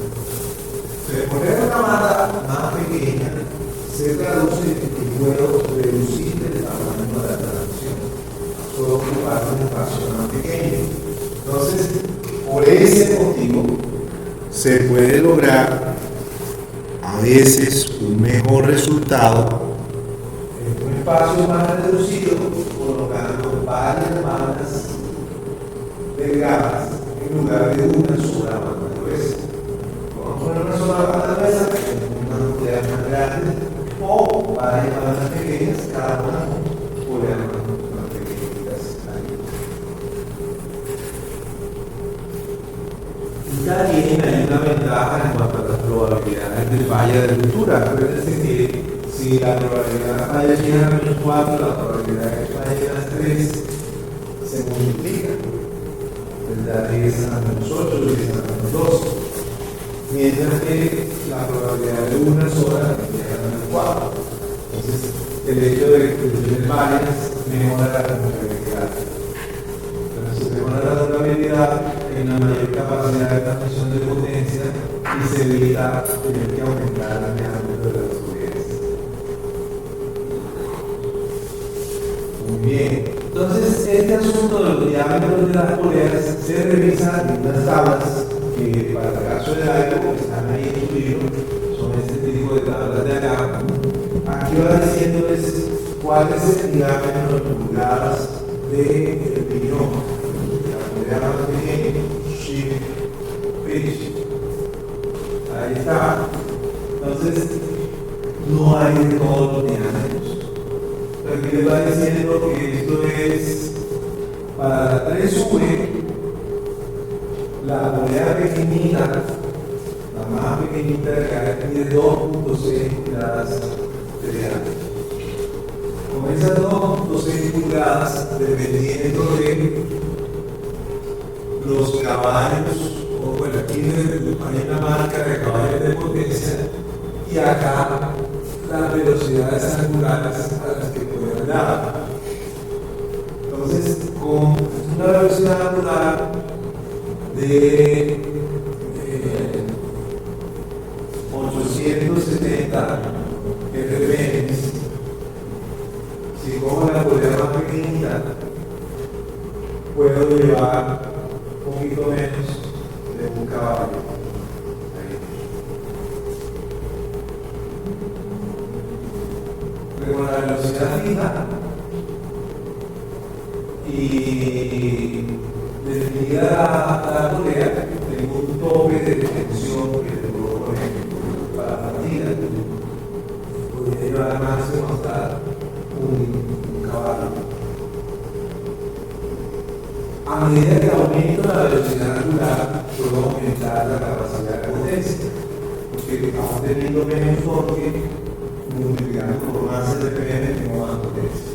B: Entonces, poner una mata más pequeña se traduce en que puedo reducir el tamaño de la transacción. Puedo ocupar un espacio más pequeño. Entonces, por ese motivo, se puede lograr a veces un mejor resultado en un espacio más reducido, colocando varias bandas delgadas en lugar de una sola banda gruesa. Vamos a poner una sola banda gruesa, una polea más grande, o varias bandas pequeñas, cada una polea más pequeñitas. Y cada quien hay una ventaja en cuanto a las probabilidades de falla de ruptura. Acuérdense que si la probabilidad de falla llega a menos 4, la probabilidad de falla llega a 3 se multiplica. De 10 a menos 8, de 10 a menos 12. Mientras que la probabilidad de una sola llega a menos 4. Entonces, el hecho de que tener varias mejora la confiabilidad. Pero si mejora la confiabilidad, hay una mayor capacidad de transmisión de potencia y se evita tener que aumentar el diámetro de las poleas. Muy bien. Entonces, este asunto de los diámetros de las poleas se revisa en unas tablas que, para el caso de algo, están ahí en su libro, son este tipo de tablas de acá. Aquí va diciéndoles cuál es el diámetro en pulgadas del piñón. La polea más pequeña, shift, pitch. Ahí está. Entonces, no hay de todos los diámetros. Aquí les va diciendo que esto es para la 3V, la polea pequeñita, la más pequeñita de acá, tiene 2.6 pulgadas de diámetro. Con esas 2.6 pulgadas, dependiendo de los caballos, o bueno, aquí hay una marca de caballos de potencia, y acá las velocidades angulares a las que pueden dar. Entonces, con una velocidad angular de 870 RPM, si cojo la polea más pequeñita, puedo llevar un poquito menos de un caballo. Con la velocidad fija y definida la polea, tengo un tope de tensión que le puedo poner para la partida. Podría llevar máximo hasta un caballo. A medida que aumento la velocidad angular, puedo aumentar la capacidad de potencia, porque vamos teniendo menos torque multiplicando por más RPM tengo más potencia.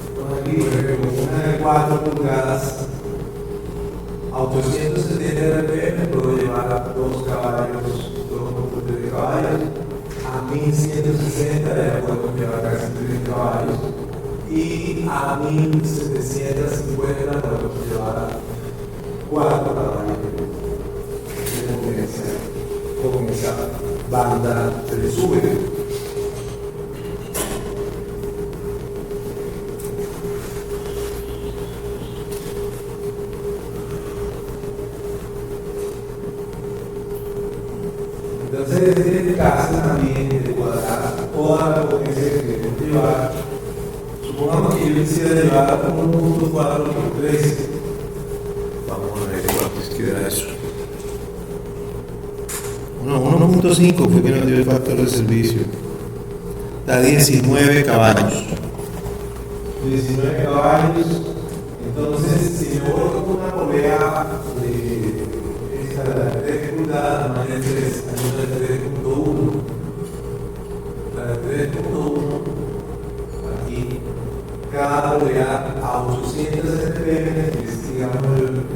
B: Entonces aquí, por ejemplo, una de 4 pulgadas a 870 RPM puedo llevar a 2 caballos, 2.3 caballos, a 1160 ya puedo llevar casi 3 caballos y a 1750 puedo llevar a 4 caballos de potencia con esa banda se le sube. Entonces, en este caso también de cuadrar toda la potencia que queremos llevar, supongamos que yo quisiera llevar 1.4 por 13. Vamos a ver cuánto queda eso. 1.5 fue que nos dio el factor de servicio. Da 19 caballos. 19 caballos. Entonces, si yo voy con una polea de esta de 3 pulgadas, más de 3, hay una de 3.1. La de 3.1, aquí, cada polea a 800 RPM, que es, digamos,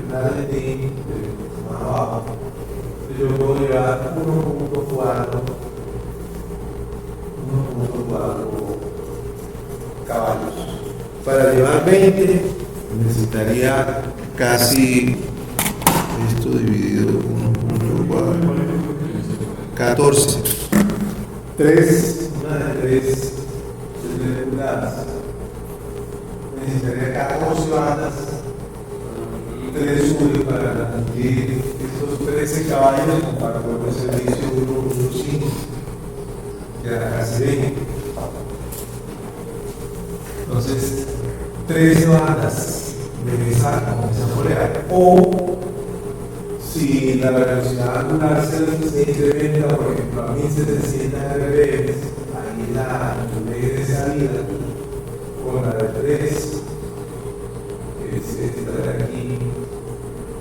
B: la de más abajo. Yo puedo llevar 1.4 caballos. Para llevar 20 necesitaría casi esto dividido 1.4, 14. 3, una de 3 pulgadas. Necesitaría 14 bandas, 3 suyos para transmitir estos 13 caballos para el servicio 1.5. Queda casi 20. Entonces, 13 bandas de esa polea. O si la velocidad angular se incrementa, por ejemplo, a 1700 RPM, ahí la ley de salida con la de 3, que es esta de aquí,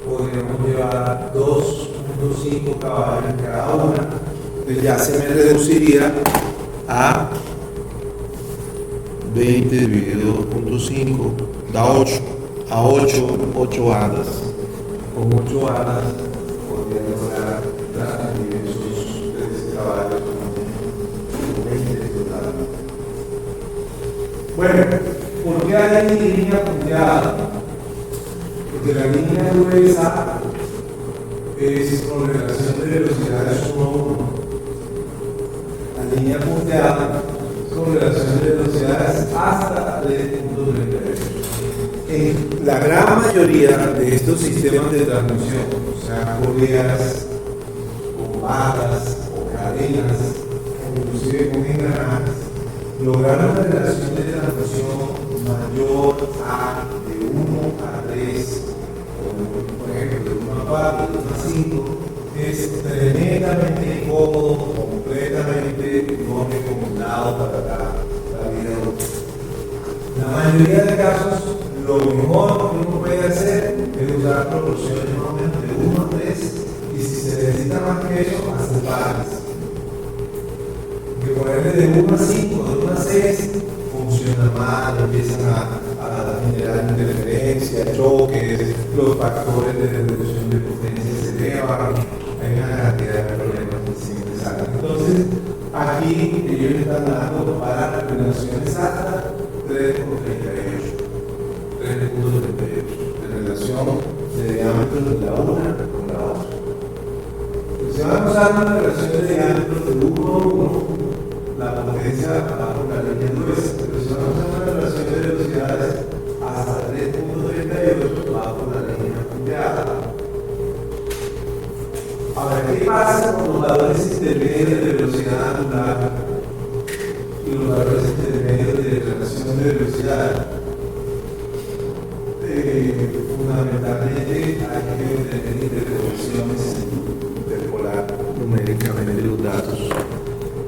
B: podríamos llevar 2.5 caballos cada una. Entonces ya se me reduciría a 20 dividido 2.5 da 8, a 8 bandas. Con 8 bandas podría lograr transmitir esos 13 caballos con 20 total. Bueno, ¿por qué hay línea punteada? Porque la línea gruesa es con relación de velocidades 1 a 1. La línea punteada con relación de velocidades hasta 3.38. En la gran mayoría de estos sistemas de transmisión, o sea, correas, o barras, o cadenas, o inclusive con engranajes, lograr una relación de transmisión mayor a de 1 a 3, o por ejemplo de 1 a 4, de 1 a 5, es tremendamente incómodo, completamente no recomendado para la vida adulta. La mayoría de casos, lo mejor que uno puede hacer es usar proporciones más o menos de 1 a 3, y si se necesita más que eso, hacer pares. Que ponerle de 1 a 5, de 1 a 6, funciona mal, empiezan a generar interferencias, choques, los factores de reducción de potencia se elevan, hay una cantidad de problemas que siempre salen. Entonces, aquí ellos están dando para relaciones hasta 3.38, 3.38 de relación de diámetro de la una con la otra. Si vamos a usar una relación de diámetro de 1 a 1, la potencia va por la línea gruesa, pero si vamos a usar una relación de velocidades hasta 3.38, va por la línea punteada. Ahora, ¿qué pasa con los valores intermedios de velocidad angular y los valores intermedios de relación de velocidad? Fundamentalmente hay que obtener interpolaciones, interpolar numéricamente los datos,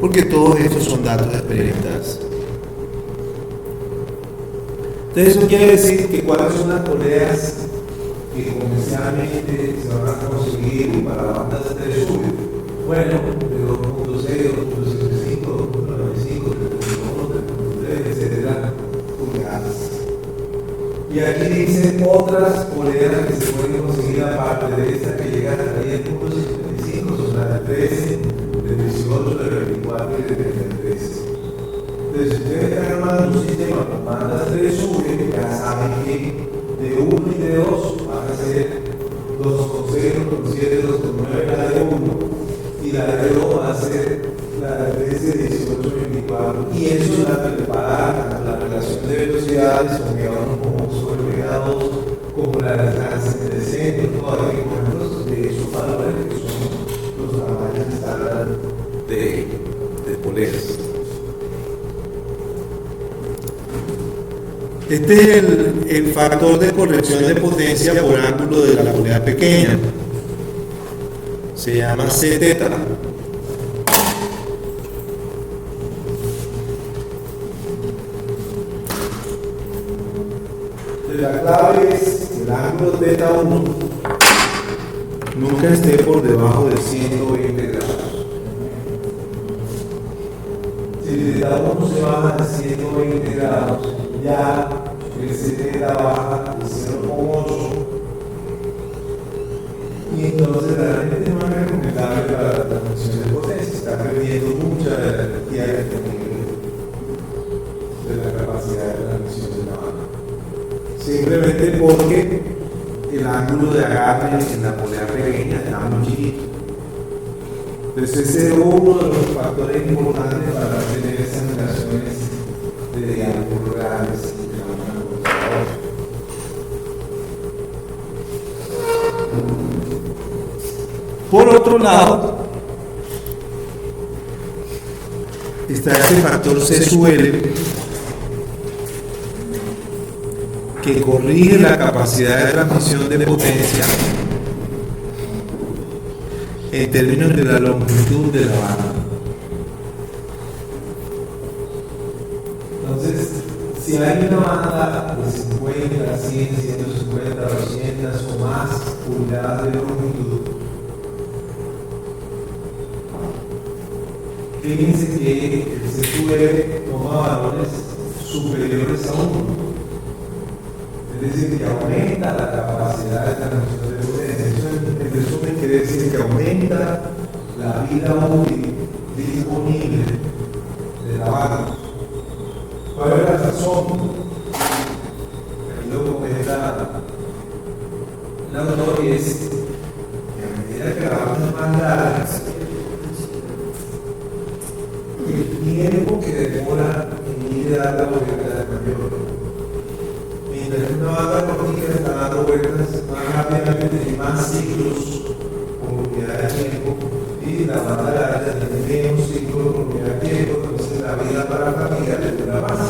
B: porque todos estos son datos experimentales. Entonces, eso quiere decir que cuáles son las poleas que comercialmente se van a conseguir para bandas de 3 sub. Bueno, de 2.6, 2.75, 2.95, 3.1, 3.3, etcétera, pulgadas. Y aquí dice otras poleas que se pueden conseguir aparte de esta que llega hasta 10.55, son las de 13, de 18, de 24 y de 33. Entonces, si ustedes están armando un sistema con bandas 3 sub, ya saben que de 1 y de 2 van a ser 2.0, 2.7, 2.9 la de 1 y la de 2 va a ser la de 13, 18, 24, y eso es la que prepara la relación de velocidades o digamos como sobrepegados, como la distancia entre el centro, todos los ejemplos de esos valores que son los tamaños estándar de poleas. Este es el factor de corrección de potencia por ángulo de la polea pequeña. Se llama C θ. La clave es el ángulo θ1 nunca esté por debajo de 120 grados. Si el θ1 se baja de 120 grados, ya el CT baja de 0.8 y entonces realmente no es recomendable para la transmisión de potencia, está perdiendo mucha de la energía de la capacidad de transmisión de la banda. simplemente porque el ángulo de agarre en la polea pequeña está muy chiquito. Entonces ese es uno de los factores importantes para tener esas relaciones de diámetros grandes entre una cosa a otra. Por otro lado, está ese factor C sub L que corrige la capacidad de transmisión de potencia en términos de la longitud de la banda.
A: Entonces, si hay una banda de 50, 100, 150, 200 o más pulgadas de longitud, fíjense que el C2R toma valores superiores a 1. Es decir, que aumenta la capacidad de transmisión de potencia. Eso en resumen quiere decir que aumenta la vida útil disponible de la banda. ¿Cuál es la razón? Ahí lo comenta el autor, y es que a medida que la banda es más larga, el tiempo que demora en ir a dar la vuelta es mayor. Mientras una banda cortica está dando vueltas más rápidamente y más ciclos por unidad de tiempo, y la banda larga tiene menos ciclos por unidad de tiempo, entonces la vida para la familia le dura más.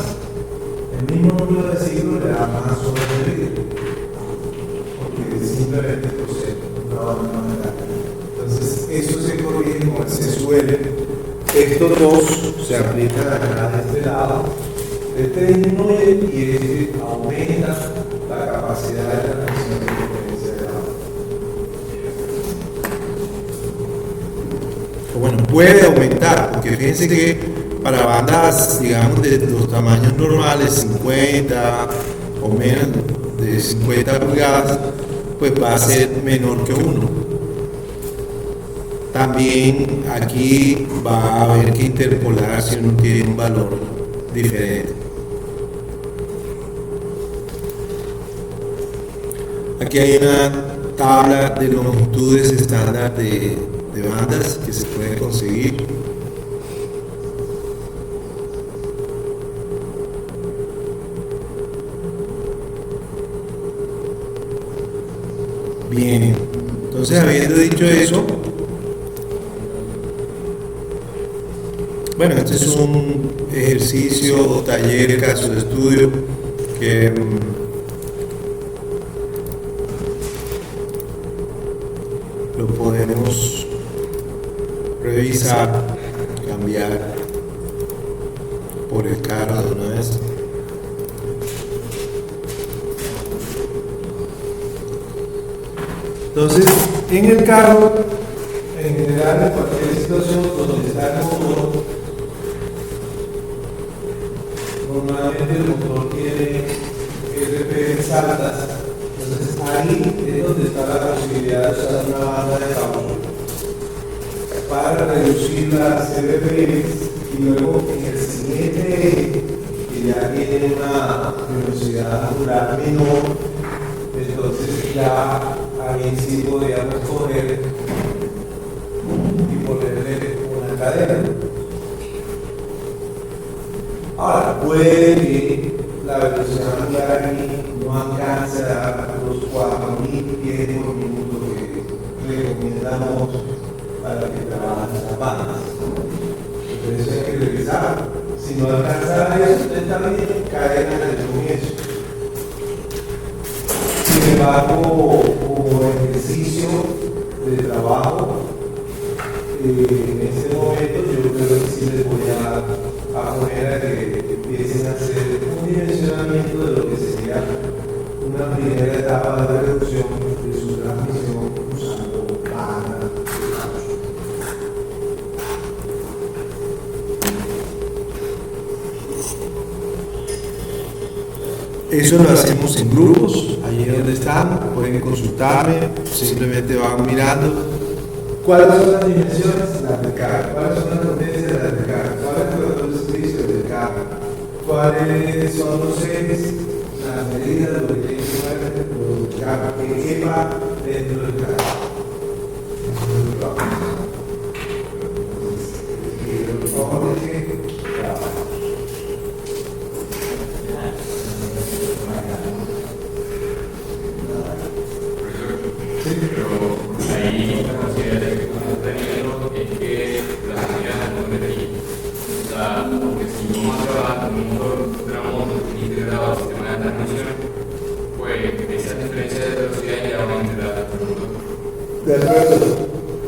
A: El mismo número de ciclos le da más horas de vida, porque simplemente posee una banda más larga. Entonces, eso se corrige con el C sub L. Estos dos se aplican acá de este lado. Este disminuye y este aumenta la capacidad de transmisión de potencia de la banda.
B: Bueno, puede aumentar, porque fíjense que para bandas, digamos, de los tamaños normales, 50 o menos de 50 pulgadas, pues va a ser menor que 1. También aquí va a haber que interpolar si uno tiene un valor diferente. Aquí hay una tabla de longitudes estándar de bandas que se puede conseguir. Bien, entonces habiendo dicho eso, bueno, este es un ejercicio, taller, caso de estudio que lo podemos revisar, cambiar por el carro de una vez.
A: Entonces, en el carro, en general, en cualquier situación donde está el motor, normalmente el motor tiene RPMs altas. Entonces, ahí es donde está la posibilidad de usar una banda de caucho para reducir las RPMs, y luego en el siguiente eje, que ya tiene una velocidad angular menor, entonces ya ahí sí podríamos coger y ponerle una cadena. Ahora, puede que la velocidad angular aquí no alcance a los 4.000 pies por minuto que recomendamos para que trabajen las bandas. Entonces hay que revisar. Si no alcanza eso, también cadena en el comienzo. Sin embargo, como ejercicio de trabajo, en este momento yo creo que sí les voy a poner a que empiecen a hacer un dimensionamiento de lo que sería una primera etapa de reducción de su transmisión usando banda de caucho.
B: Eso lo hacemos en grupos, allí donde están, pueden consultarme, simplemente van mirando.
A: ¿Cuáles son las dimensiones? Las del carro. ¿Cuáles son las potencias? Las del carro. ¿Cuál es el servicio del carro? ¿Cuáles son los ejes? las medidas, lo que tiene que ver, que quepa dentro del carro. Y por favor,
D: Pero ahí la consideración que estamos teniendo es que las medidas no deberían. O sea, porque si vamos a trabajar con un motor de una moto integrado al sistema de transmisión, pues esas diferencias de velocidad ya van a entrar al motor.
A: de acuerdo.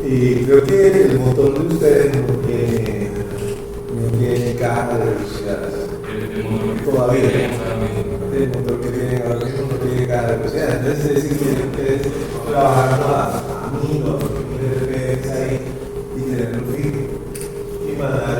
A: Y creo que el motor de ustedes no tiene caja de velocidad.
D: El motor que
A: Todavía.
D: tenemos ahora mismo.
A: El motor que tienen ahora mismo no tiene caja de velocidad. Entonces es decir, tienen que trabajar a 1000 o 1000 RPM ahí y tenerlo fijo. Y mandar